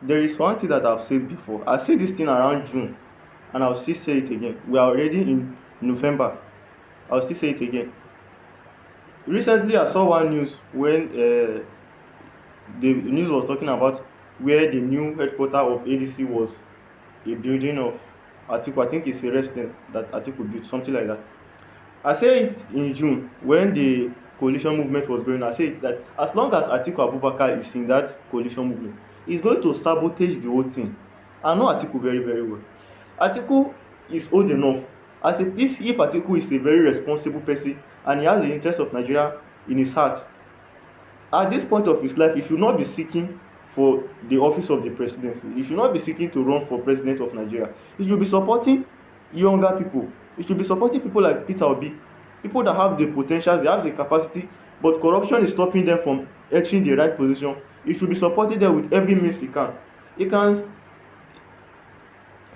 there is one thing that I've said before. I said this thing around June, and I'll still say it again. We are already in November. I'll still say it again. Recently, I saw one news when the news was talking about where the new headquarter of ADC was, a building of Atiku. I think it's a residence that Atiku built, something like that. I said it in June when the coalition movement was going on. I said that as long as Atiku Abubakar is in that coalition movement, he's going to sabotage the whole thing. I know Atiku very, very well. Atiku is old enough. As a if Atiku is a very responsible person and he has the interest of Nigeria in his heart, at this point of his life, he should not be seeking for the office of the presidency. He should not be seeking to run for president of Nigeria. He should be supporting younger people. He should be supporting people like Peter Obi, people that have the potential, they have the capacity, but corruption is stopping them from entering the right position. He should be supporting them with every means he can. He can.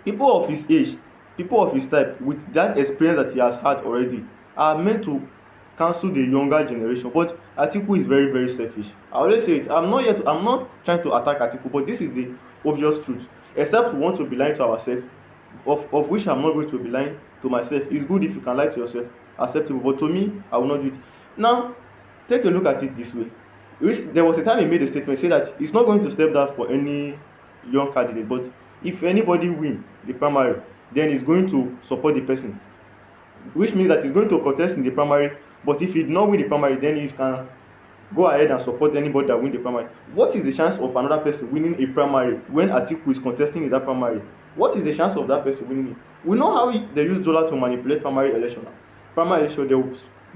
People of his age, people of his type, with that experience that he has had already, are meant to counsel the younger generation. But Atiku is very, very selfish. I always say it. I'm not trying to attack Atiku, but this is the obvious truth. Except we want to be lying to ourselves, of which I'm not going to be lying to myself. It's good if you can lie to yourself, acceptable. But to me, I will not do it. Now, take a look at it this way. There was a time he made a statement, say that he's not going to step down for any young candidate, but if anybody win the primary, then he's going to support the person, which means that he's going to contest in the primary. But if he did not win the primary, then he can go ahead and support anybody that win the primary. What is the chance of another person winning a primary when Atiku is contesting in that primary? What is the chance of that person winning it? We know how they use dollar to manipulate primary election. Primary election,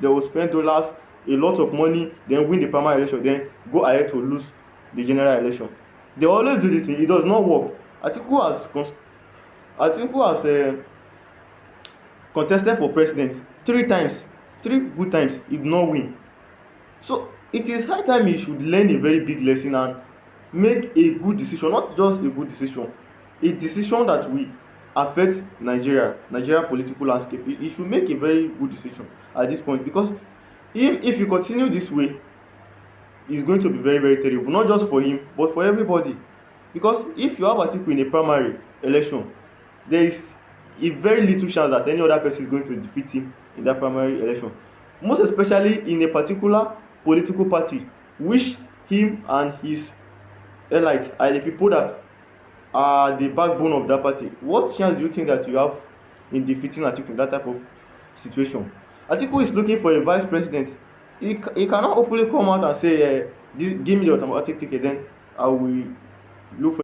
they will spend dollars, a lot of money, then win the primary election, then go ahead to lose the general election. They always do this thing. It does not work. Atiku has contested for president 3 times, 3 good times. He did not win. So it is high time he should learn a very big lesson and make a good decision, not just a good decision, a decision that will affect Nigeria political landscape. He should make a very good decision at this point, because if he continue this way, it's going to be very, very terrible, not just for him but for everybody. Because if you have Atiku in a primary election, there is a very little chance that any other person is going to defeat him in that primary election, most especially in a particular political party which him and his elites are the people that are the backbone of that party. What chance do you think that you have in defeating Atiku in that type of situation? Atiku is looking for a vice president. He cannot openly come out and say, give me the automatic ticket, then I will look for